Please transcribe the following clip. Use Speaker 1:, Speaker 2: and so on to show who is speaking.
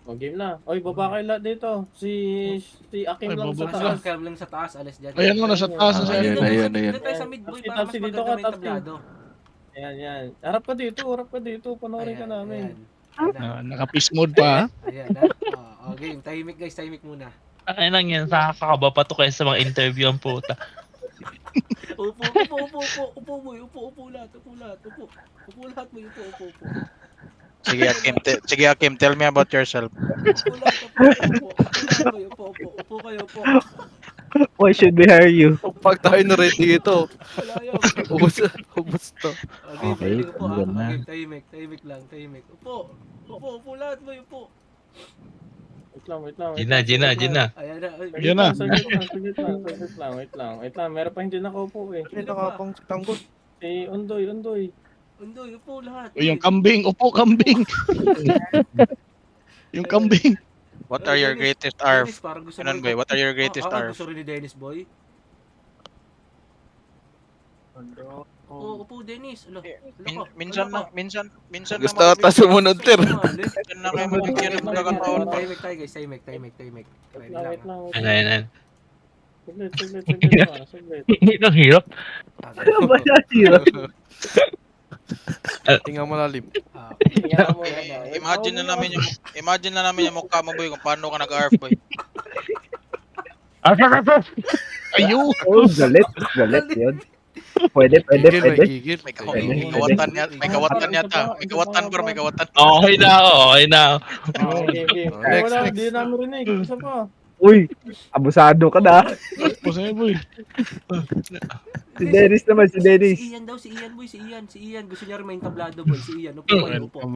Speaker 1: O, game na. Oy, baba kayo lahat dito. Si Akim
Speaker 2: Ay,
Speaker 1: lang sa
Speaker 2: baba
Speaker 3: Sa
Speaker 1: taas.
Speaker 3: Cam lang sa taas, alis dyan.
Speaker 2: Ayan o, nasa taas na
Speaker 4: Ah,
Speaker 2: siya.
Speaker 4: ayan, ayan, ayan.
Speaker 3: Doon tayo sa mid, boy,
Speaker 1: Tapsi,
Speaker 3: para mas
Speaker 1: tapsi dito
Speaker 3: maganda
Speaker 1: ka,
Speaker 3: may
Speaker 1: tapsi.
Speaker 3: tablado.
Speaker 1: Ayan, yan. Harap ka dito, harap ka dito. Panoorin ka
Speaker 3: Ayan,
Speaker 1: namin.
Speaker 3: ayan. Ayan na.
Speaker 2: Naka-peace mode pa, ha?
Speaker 3: Ayan na. Game. Tahimik guys, tahimik muna.
Speaker 5: Ay lang yan, nakakakaba pa to kaysa mga interview ang puta.
Speaker 3: Upo, boy. Upo lahat. Upo lahat, boy. Upo.
Speaker 6: Sige Hakim, tell me about yourself.
Speaker 3: Upo lahat, boy. Upo kayo, upo.
Speaker 7: Why should we hire you?
Speaker 4: Pag tayo na rin dito,
Speaker 3: Wala yan.
Speaker 4: ubos to.
Speaker 7: Okay,
Speaker 3: Ready, upo ha.
Speaker 7: yun na.
Speaker 3: Tahimik lang. Upo lahat, boy. Upo.
Speaker 1: Wait lang.
Speaker 5: Gina.
Speaker 3: Ayan na.
Speaker 2: Yan na.
Speaker 1: Saglit lang. Wait lang. Meron pa hindi nakaupo eh.
Speaker 4: Hindi nakapang tanggol.
Speaker 1: Si Undoy.
Speaker 3: Undoy, upo lahat.
Speaker 2: O, yung kambing. Upo, kambing. Yung kambing.
Speaker 6: What are your greatest
Speaker 3: Dennis,
Speaker 6: ARF?
Speaker 3: parang gusto
Speaker 6: Ganun
Speaker 3: mo
Speaker 6: ba? What are your greatest ARF?
Speaker 3: Gusto rin ni Dennis, boy. Upo, Dennis.
Speaker 6: Minsan
Speaker 4: Gusto ko ta sumunod, Ter.
Speaker 6: Minsan na kayo mabigyan ng pagkakataon.
Speaker 3: Tahimik tayo, guys. Tahimik. Ready
Speaker 1: Wait
Speaker 3: lang.
Speaker 1: lang.
Speaker 5: Ayan.
Speaker 1: Saglit.
Speaker 5: Ang hirap.
Speaker 7: Ano ba siya, Siro?
Speaker 4: Tingnan mo lalim.
Speaker 1: Tingnan mo.
Speaker 6: Imagine na namin yung mukha mo boy kung paano ka nag-ARF boy.
Speaker 2: Ayun.
Speaker 7: Oh, galit yun. Pwede.
Speaker 4: Gigil.
Speaker 6: May kawatan yata. May kawatan bro, may kawatan.
Speaker 5: Okay na ako.
Speaker 1: Game.
Speaker 4: Next.
Speaker 1: Wala, hindi namin rinig. Isa pa.
Speaker 7: Uy, abusado ka na.
Speaker 2: Pasaya, boy.
Speaker 7: Si Dennis naman, si Dennis.
Speaker 3: Si Ian daw, si Ian, boy. Si Ian. Gusto niya rin may tablado, boy. Si Ian. Upo kayo, upo.